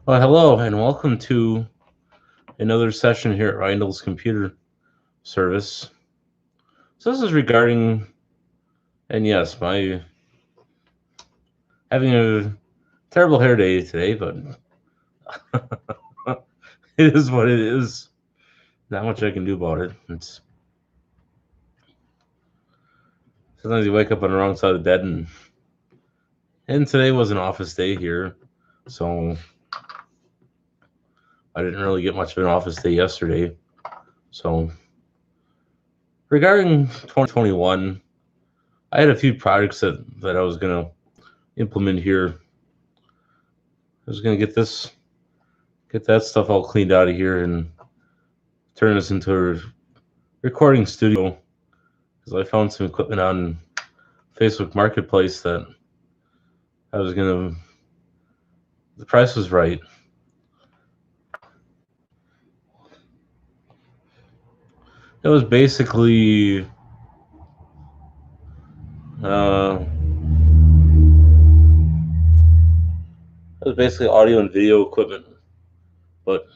Well, hello and welcome to another session here at reindls Computer Service. So this is regarding, and yes, my having a terrible hair day today, but it is what it is. Not much I can do about it. It's sometimes you wake up on the wrong side of the bed, and today was an office day here, so I didn't really get much of an office day yesterday. So regarding 2021, I had a few projects that I was gonna implement here. I was gonna get that stuff all cleaned out of here and turn this into a recording studio because I found some equipment on Facebook Marketplace that I was gonna. The price was right. It was basically uh, audio and video equipment, but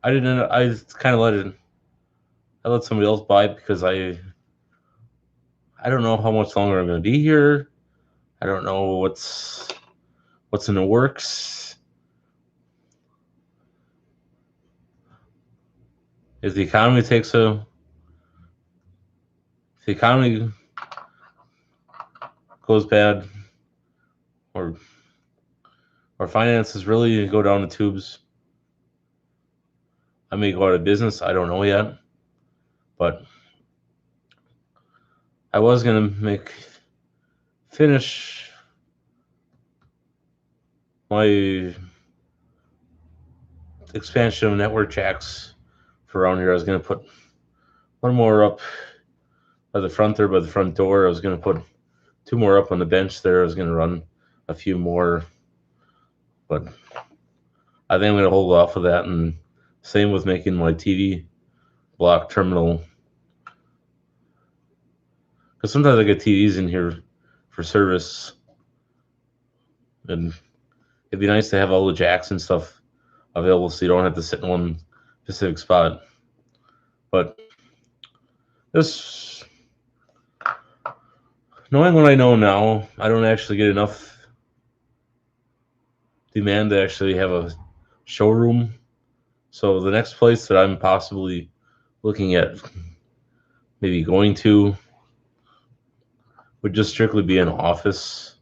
I didn't. I kind of let it. I let somebody else buy it because I don't know how much longer I'm gonna be here. I don't know what's in the works. If the economy takes a if the economy goes bad, or finances really go down the tubes, I may go out of business. I don't know yet, but I was gonna finish my expansion of network jacks for around here. I was gonna put one more up by the front there, by the front door. I was gonna put two more up on the bench there. I was gonna run a few more, but I think I'm gonna hold off of that. And same with making my TV block terminal, because sometimes I get TVs in here for service, and it'd be nice to have all the jacks and stuff available so you don't have to sit in one specific spot. But this, knowing what I know now, I don't actually get enough demand to actually have a showroom. So the next place that I'm possibly looking at maybe going to would just strictly be an office,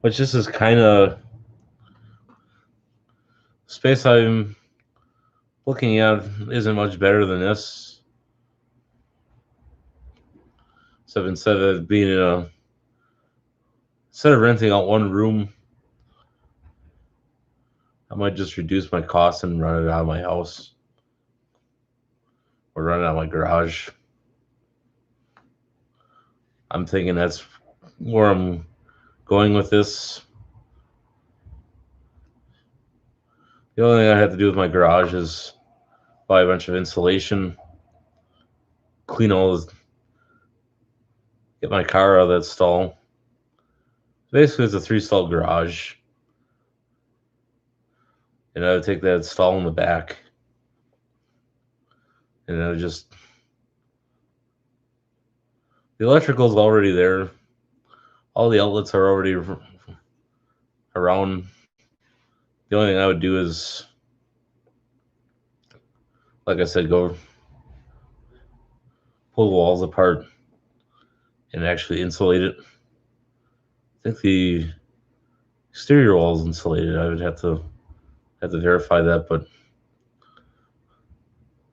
which this is kind of space I'm looking at isn't much better than this. So instead of renting out one room, I might just reduce my costs and run it out of my house or run it out of my garage. I'm thinking that's where I'm going with this. The only thing I have to do with my garage is buy a bunch of insulation, clean get my car out of that stall. Basically, it's a 3-stall garage, and I would take that stall in the back, and I would just the electrical's already there. All the outlets are already around. The only thing I would do is, like I said, go pull the walls apart and actually insulate it. I think the exterior wall is insulated. I would have to verify that, but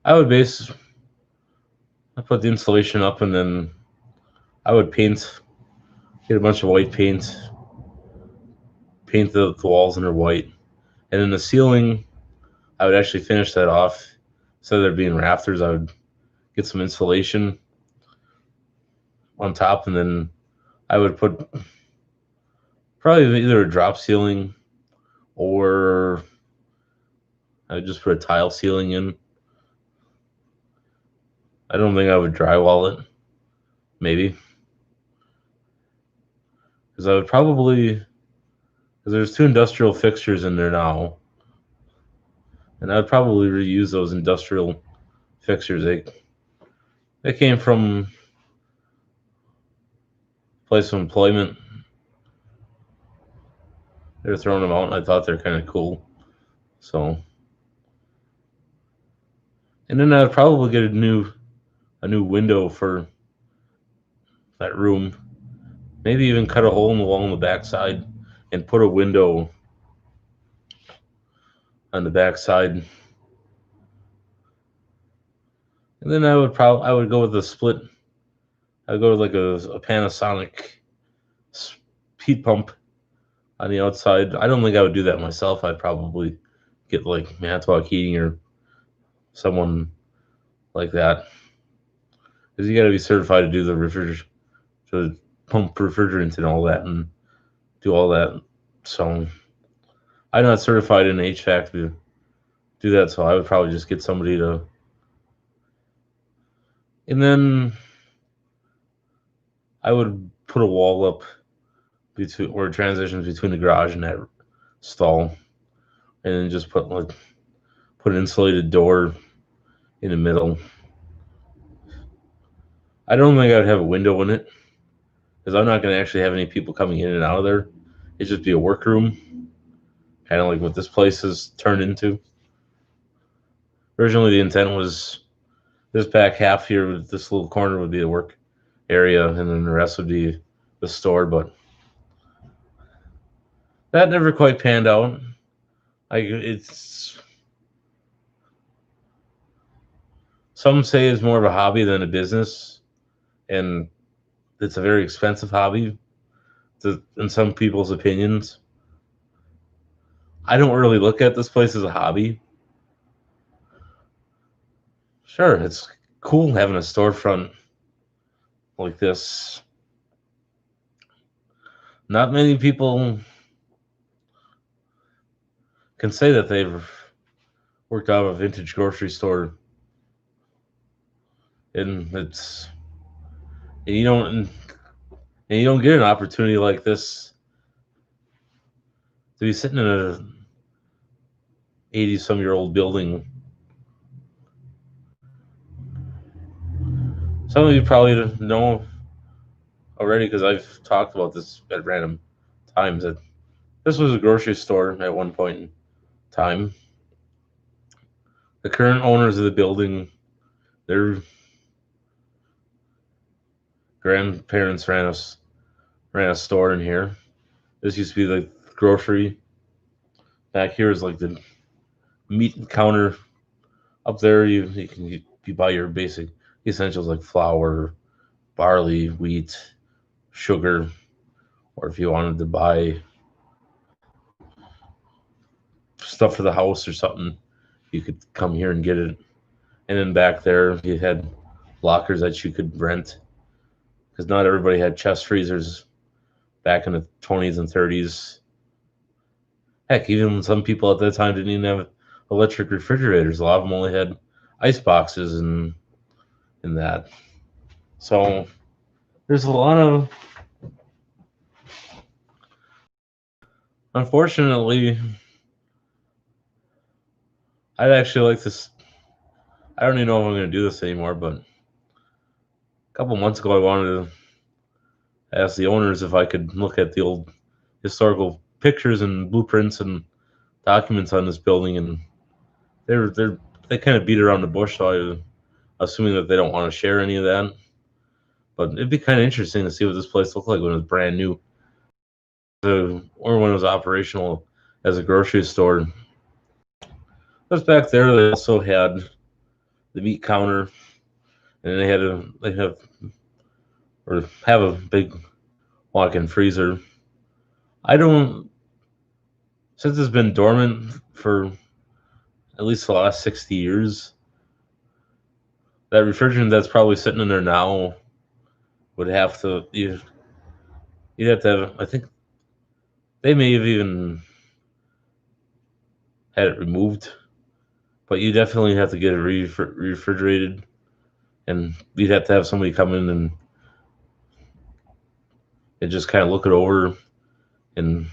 I would I put the insulation up, and then I would get a bunch of white paint the walls in white, and then the ceiling, I would actually finish that off. Instead of there being rafters, I would get some insulation on top, and then I would put probably either a drop ceiling or I would just put a tile ceiling in. I don't think I would drywall it, maybe, because I would probably because there's two industrial fixtures in there now, and I'd probably reuse those industrial fixtures. They came from place of employment. They were throwing them out, and I thought they're kind of cool. So, and then I'd probably get a new window for that room. Maybe even cut a hole in the wall on the back side and put a window on the back side. And then I would go with a split. I would go with like a Panasonic heat pump on the outside. I don't think I would do that myself. I'd probably get like Manitowoc Heating or someone like that, because you got to be certified to do to pump refrigerant and all that and do all that. So I'm not certified in HVAC to do that, so I would probably just get somebody to. And then I would put a wall up between where it transitions between the garage and that stall, and then just put an insulated door in the middle. I don't think I would have a window in it, because I'm not going to actually have any people coming in and out of there. It'd just be a workroom, kind of like what this place has turned into. Originally, the intent was this back half here, this little corner would be the work area, and then the rest would be the store. But that never quite panned out. It's some say it's more of a hobby than a business, and it's a very expensive hobby in some people's opinions. I don't really look at this place as a hobby. Sure, it's cool having a storefront like this. Not many people can say that they've worked out of a vintage grocery store, and and you don't get an opportunity like this to be sitting in a 80-some-year-old building. Some of you probably know already, because I've talked about this at random times, that this was a grocery store at one point in time. The current owners of the building, their grandparents ran a store in here. This used to be the grocery. Back here is like the meat counter. Up there, you buy your basic essentials like flour, barley, wheat, sugar, or if you wanted to buy stuff for the house or something, you could come here and get it. And then back there, you had lockers that you could rent, because not everybody had chest freezers back in the 20s and 30s. Heck, even some people at that time didn't even have electric refrigerators. A lot of them only had ice boxes and that. So there's a lot of, unfortunately, I'd actually like this. I don't even know if I'm going to do this anymore, but a couple months ago, I wanted to ask the owners if I could look at the old historical pictures and blueprints and documents on this building, and they kind of beat around the bush, so I'm assuming that they don't want to share any of that. But it'd be kind of interesting to see what this place looked like when it was brand new, or when it was operational as a grocery store. Just back there, they also had the meat counter, and they have a big walk-in freezer. I don't, since it's been dormant for at least the last 60 years, that refrigerant that's probably sitting in there now would have to, you'd have to have, I think they may have even had it removed, but you definitely have to get it refrigerated, and you'd have to have somebody come in and just kind of look it over and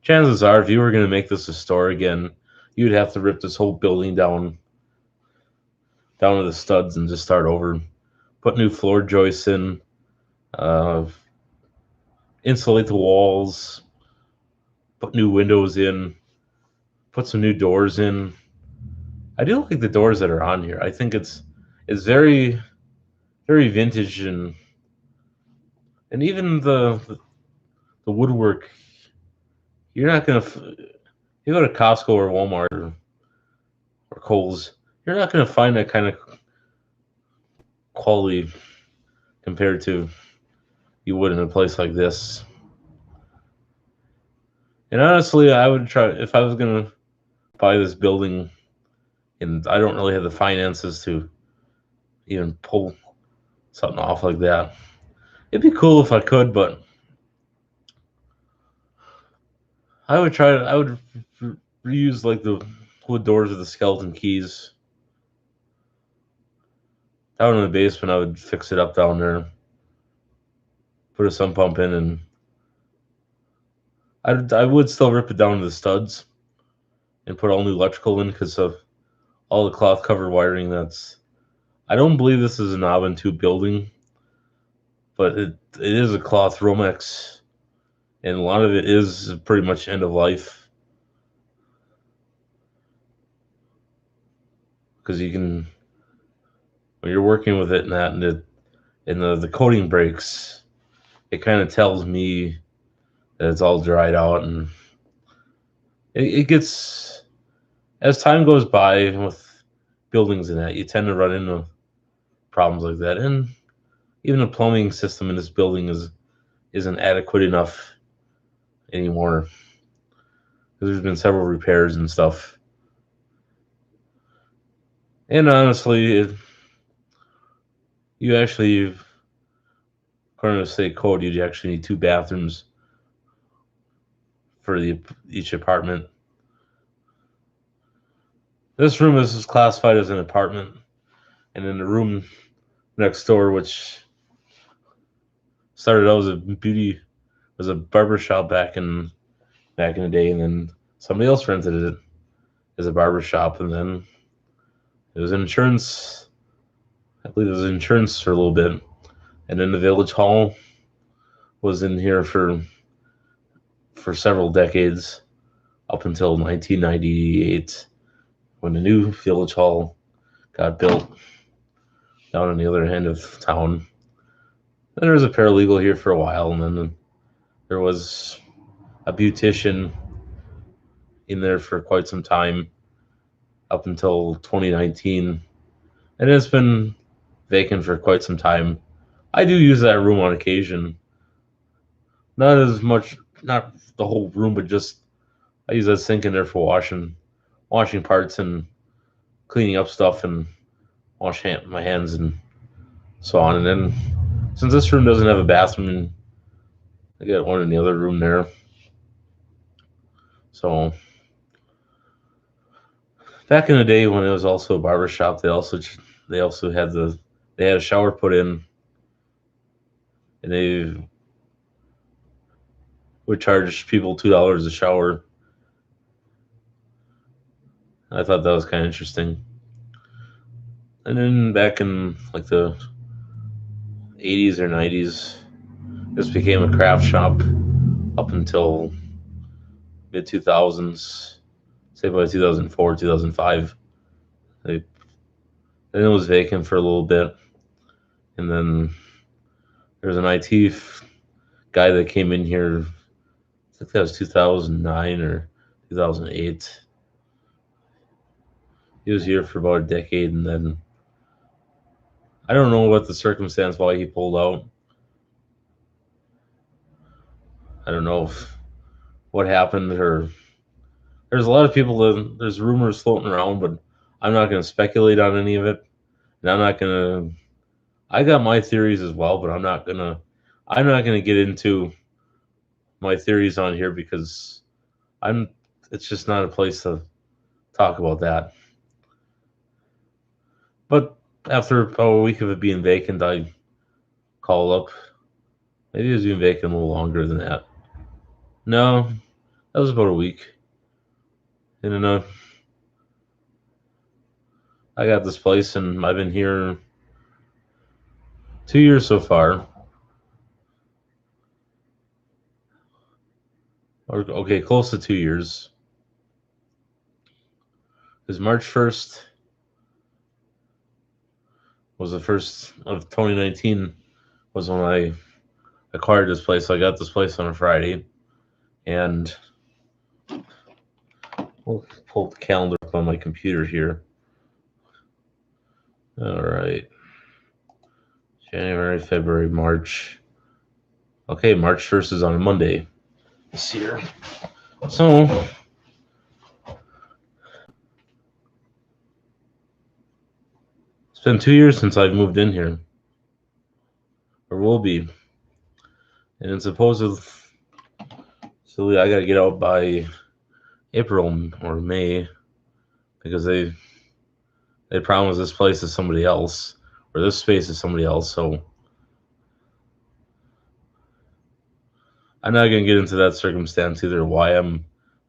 chances are, if you were going to make this a store again, you'd have to rip this whole building down to the studs and just start over. Put new floor joists in, uh, insulate the walls, put new windows in, put some new doors in. I do like the doors that are on here. I think it's very vintage, and even the woodwork. You're not gonna you go to Costco or Walmart or Kohl's. You're not gonna find that kind of quality compared to you would in a place like this. And honestly, I would try if I was gonna buy this building, and I don't really have the finances to even pull something off like that. It'd be cool if I could, but I would try. I would reuse like the wood doors with the skeleton keys down in the basement. I would fix it up down there, put a sump pump in, and I would still rip it down to the studs and put all new electrical in because of all the cloth covered wiring. That's I don't believe this is a knob and tube building, but it is a cloth Romex, and a lot of it is pretty much end of life because you can when you're working with it and that and the coating breaks, it kind of tells me that it's all dried out and it gets as time goes by with buildings and that you tend to run into problems like that and even the plumbing system in this building isn't adequate enough anymore because there's been several repairs and stuff. And honestly, you actually, according to state code, you actually need two bathrooms for each apartment. This room is classified as an apartment, and in the room next door, which started out as a barber shop back in the day, and then somebody else rented it as a barber shop, and then it was insurance. I believe it was insurance for a little bit, and then the village hall was in here for several decades up until 1998 when the new village hall got built down on the other end of town. Then there was a paralegal here for a while, and then there was a beautician in there for quite some time up until 2019, and it's been vacant for quite some time. I do use that room on occasion, not as much, not the whole room, but just I use that sink in there for washing parts and cleaning up stuff and my hands and so on. And then since this room doesn't have a bathroom, I got one in the other room there. So back in the day when it was also a barber shop, they also had they had a shower put in, and they would charge people $2 a shower. I thought that was kind of interesting. And then back in like the 80s or 90s, this became a craft shop up until mid 2000s, say by 2004, 2005. Then it was vacant for a little bit, and then there was an IT guy that came in here. I think that was 2009 or 2008. He was here for about a decade, and then I don't know what the circumstance why he pulled out. I don't know what happened, or there's a lot of people that there's rumors floating around, but I'm not going to speculate on any of it, and I'm not going to. I got my theories as well, but I'm not gonna get into my theories on here because I'm. It's just not a place to talk about that. But after about a week of it being vacant, I call up. Maybe it was being vacant a little longer than that. No, That was about a week. And then I got this place, and I've been here 2 years so far. Or okay, close to 2 years. Because March 1st was the first of 2019 was when I acquired this place. So I got this place on a Friday, and we'll pull the calendar up on my computer here. All right. January, February, March. Okay, March 1st is on a Monday this year. So it's been 2 years since I've moved in here, or will be. And it's supposedly I got to get out by April or May because they promised this place is somebody else, or this space is somebody else. So I'm not going to get into that circumstance either, why I'm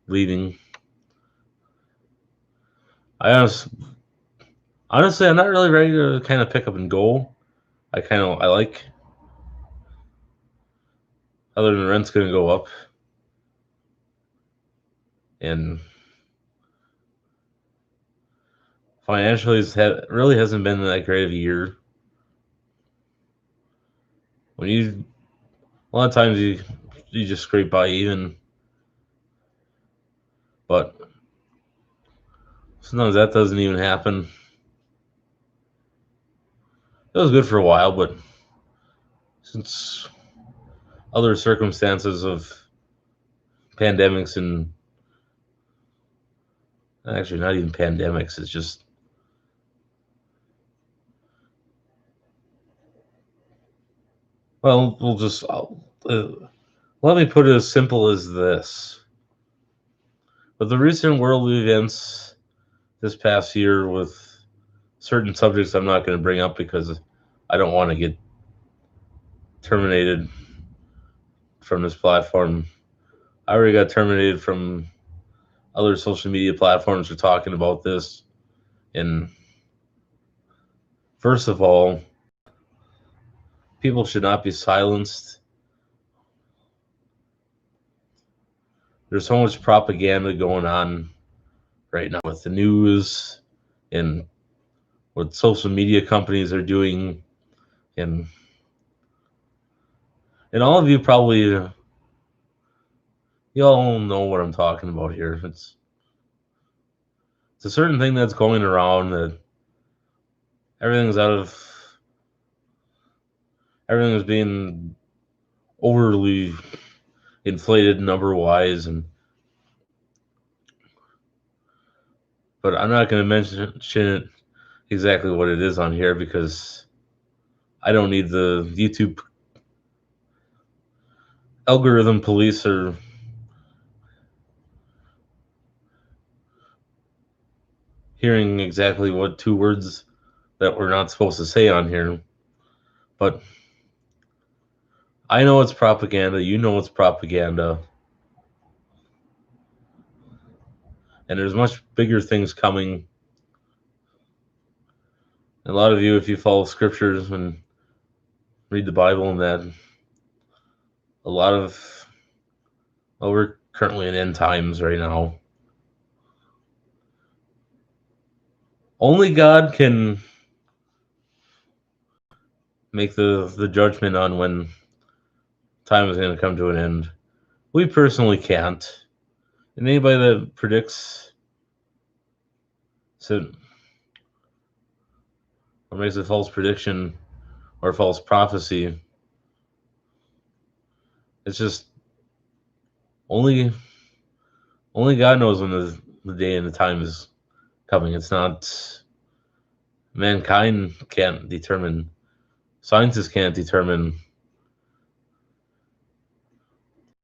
leaving. Honestly, I'm not really ready to kind of pick up and go. I like, other than the rent's going to go up, and financially it really hasn't been that great of a year. When a lot of times you just scrape by even, but sometimes that doesn't even happen. It was good for a while, but since other circumstances of pandemics, and actually not even pandemics, it's just, well, let me put it as simple as this. With the recent world events this past year, with certain subjects I'm not going to bring up because I don't want to get terminated from this platform. I already got terminated from other social media platforms for talking about this. And first of all, people should not be silenced. There's so much propaganda going on right now with the news and what social media companies are doing, and all of you probably, you all know what I'm talking about here. It's a certain thing that's going around that everything's everything is being overly inflated number wise, but I'm not going to mention it exactly what it is on here because I don't need the YouTube algorithm police or hearing exactly what two words that we're not supposed to say on here. But I know it's propaganda, you know it's propaganda, and there's much bigger things coming. A lot of you, if you follow scriptures and read the Bible, and that a lot of, well, we're currently in end times right now. Only God can make the judgment on when time is going to come to an end. We personally can't. And anybody that predicts, so, or makes a false prediction or false prophecy, it's just only God knows when the day and the time is coming. It's not, mankind can't determine, scientists can't determine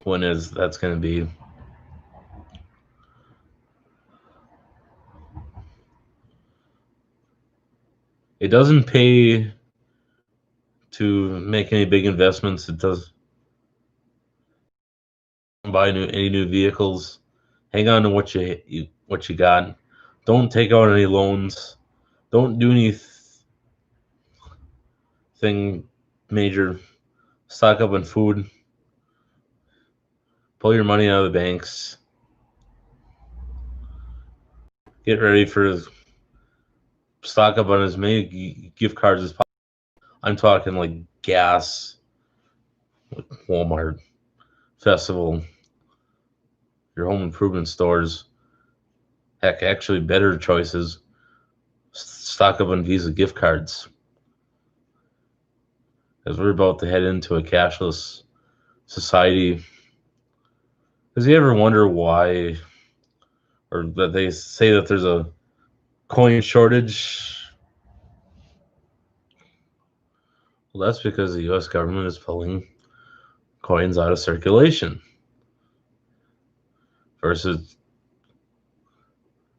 when is that's going to be. It doesn't pay to make any big investments. It does. buy any new vehicles. Hang on to what you got. Don't take out any loans. Don't do anything major. Stock up on food. Pull your money out of the banks. Get ready for stock up on as many gift cards as possible. I'm talking like gas, like Walmart, Festival, your home improvement stores. Heck, actually, better choices. Stock up on Visa gift cards, as we're about to head into a cashless society. Does you ever wonder why, or that they say that there's a coin shortage? Well, that's because the U.S. government is pulling coins out of circulation. Versus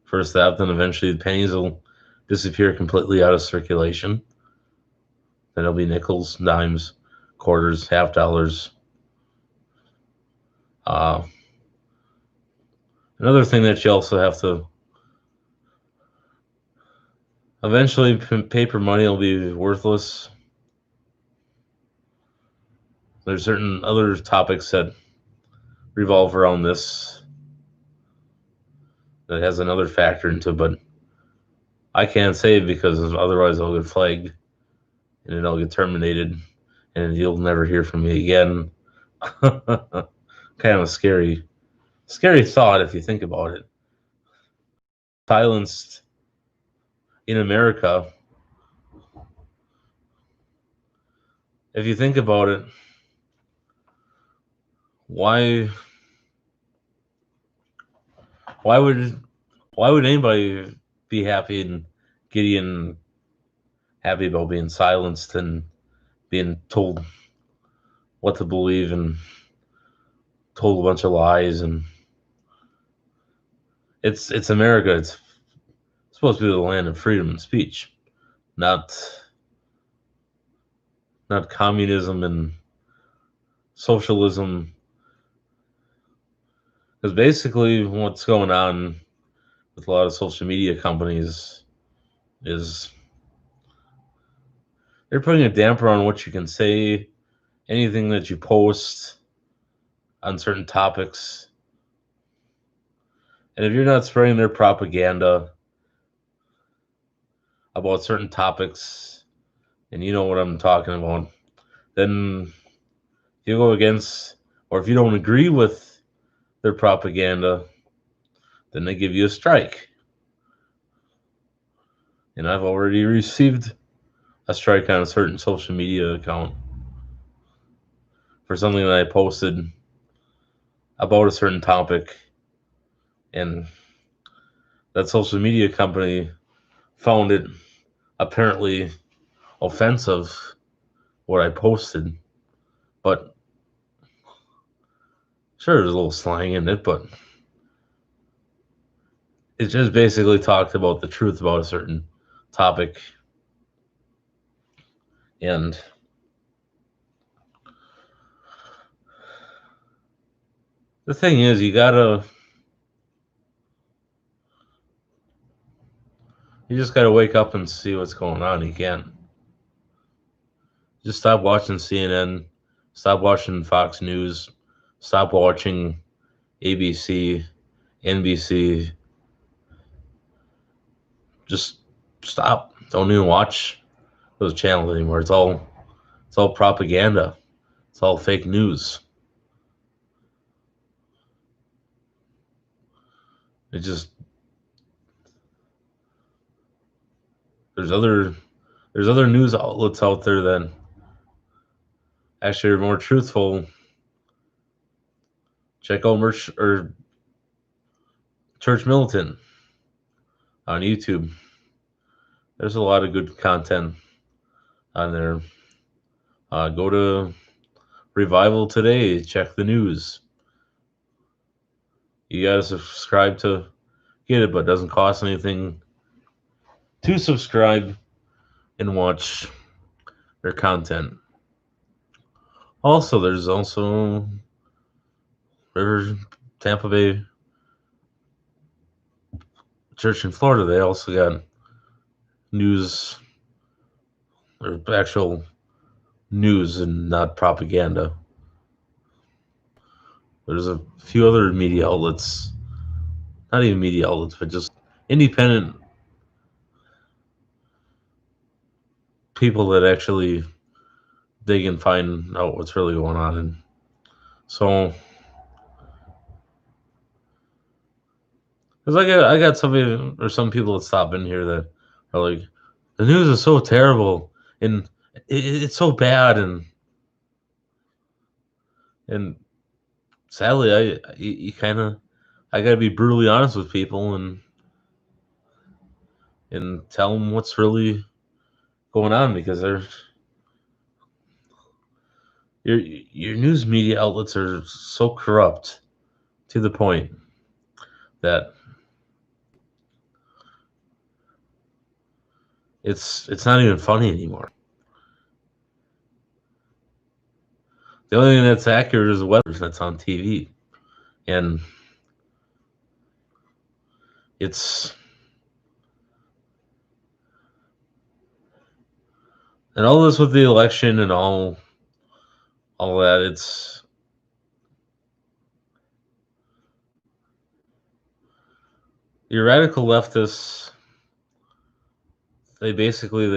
first that, then eventually the pennies will disappear completely out of circulation. Then it'll be nickels, dimes, quarters, half dollars. Uh, Another thing that you also have to eventually paper money will be worthless. There's certain other topics that revolve around this that has another factor into it, but I can't say it because otherwise I'll get flagged and then I'll get terminated and you'll never hear from me again. Kind of a scary thought if you think about it. Silenced in America. If you think about it, why why would anybody be happy and getting happy about being silenced and being told what to believe and told a bunch of lies? And it's America. It's supposed to be the land of freedom and speech, not communism and socialism. Because basically, what's going on with a lot of social media companies is they're putting a damper on what you can say, anything that you post on certain topics. And if you're not spreading their propaganda about certain topics, and you know what I'm talking about, then if you go against, or if you don't agree with their propaganda, then they give you a strike. And I've already received a strike on a certain social media account for something that I posted about a certain topic, and that social media company found it apparently offensive what I posted. But sure, there's a little slang in it, but it just basically talked about the truth about a certain topic. And the thing is, you just gotta wake up and see what's going on. You can't just stop watching CNN, stop watching Fox News, stop watching ABC, NBC. Just stop. Don't even watch those channels anymore. It's all propaganda. It's all fake news. It just there's other news outlets out there that actually are more truthful. Check out Church Militant on YouTube. There's a lot of good content on there. Go to Revival Today. Check the news. You gotta subscribe to get it, but it doesn't cost anything to subscribe and watch their content. Also, there's also River Tampa Bay Church in Florida, they also got news or actual news and not propaganda. There's a few other media outlets, not even media outlets, but just independent people that actually dig and find out what's really going on. And so, because I got somebody or some people that stop in here that are like, the news is so terrible and it's so bad, and sadly, you kind of I got to be brutally honest with people and tell them what's really going on, because your news media outlets are so corrupt to the point that it's not even funny anymore. The only thing that's accurate is the weather that's on TV, and it's and all this with the election and all that. It's your radical leftists. They basically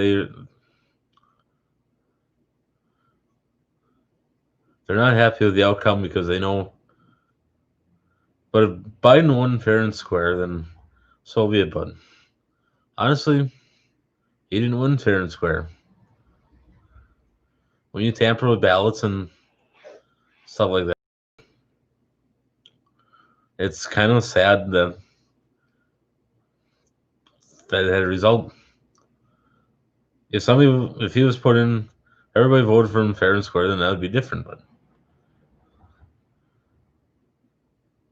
they're not happy with the outcome because they know. But if Biden won fair and square, then so be it. But honestly, he didn't win fair and square. When you tamper with ballots and stuff like that, it's kind of sad that it had a result. If he was put in, everybody voted for him fair and square, then that would be different.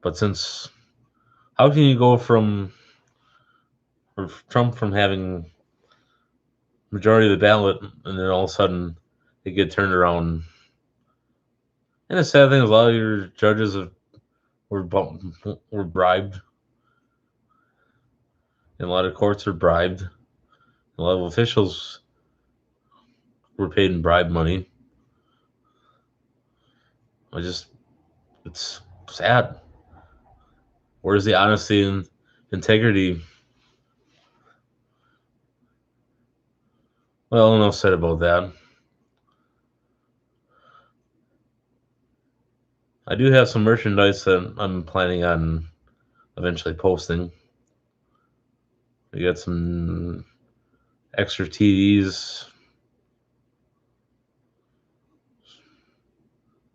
But since how can you go from Trump from having majority of the ballot and then all of a sudden they get turned around? And the sad thing is a lot of your judges were bribed, and a lot of courts are bribed. A lot of officials were paid in bribe money. It's sad. Where's the honesty and integrity? Well, enough said about that. I do have some merchandise that I'm planning on eventually posting. We got some extra TVs,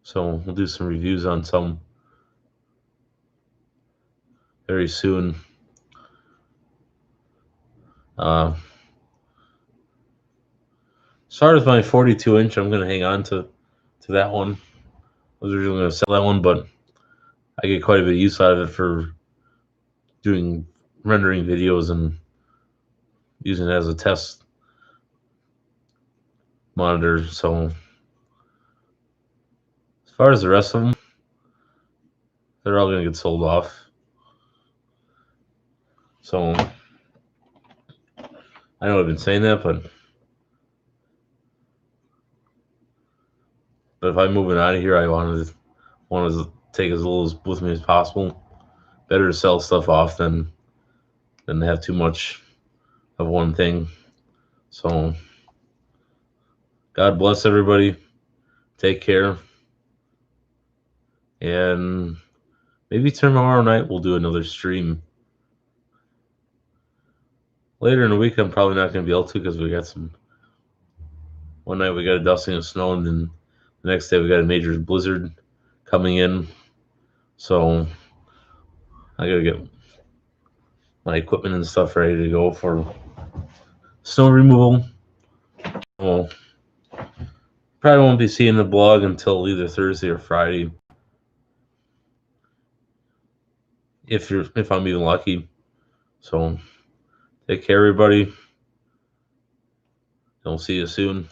so we'll do some reviews on some very soon. As far as my 42-inch, I'm going to hang on to that one. I was originally going to sell that one, but I get quite a bit of use out of it for doing rendering videos and using it as a test monitor. So as far as the rest of them, they're all going to get sold off. So I know I've been saying that, but if I'm moving out of here, I want to take as little with me as possible. Better to sell stuff off than have too much of one thing. So God bless everybody. Take care. And maybe tomorrow night we'll do another stream. Later in the week, I'm probably not going to be able to because we got one night we got a dusting of snow, and then the next day we got a major blizzard coming in. So I got to get my equipment and stuff ready to go for snow removal. Well, probably won't be seeing the blog until either Thursday or Friday, if I'm even lucky. So take care, everybody. And we'll see you soon.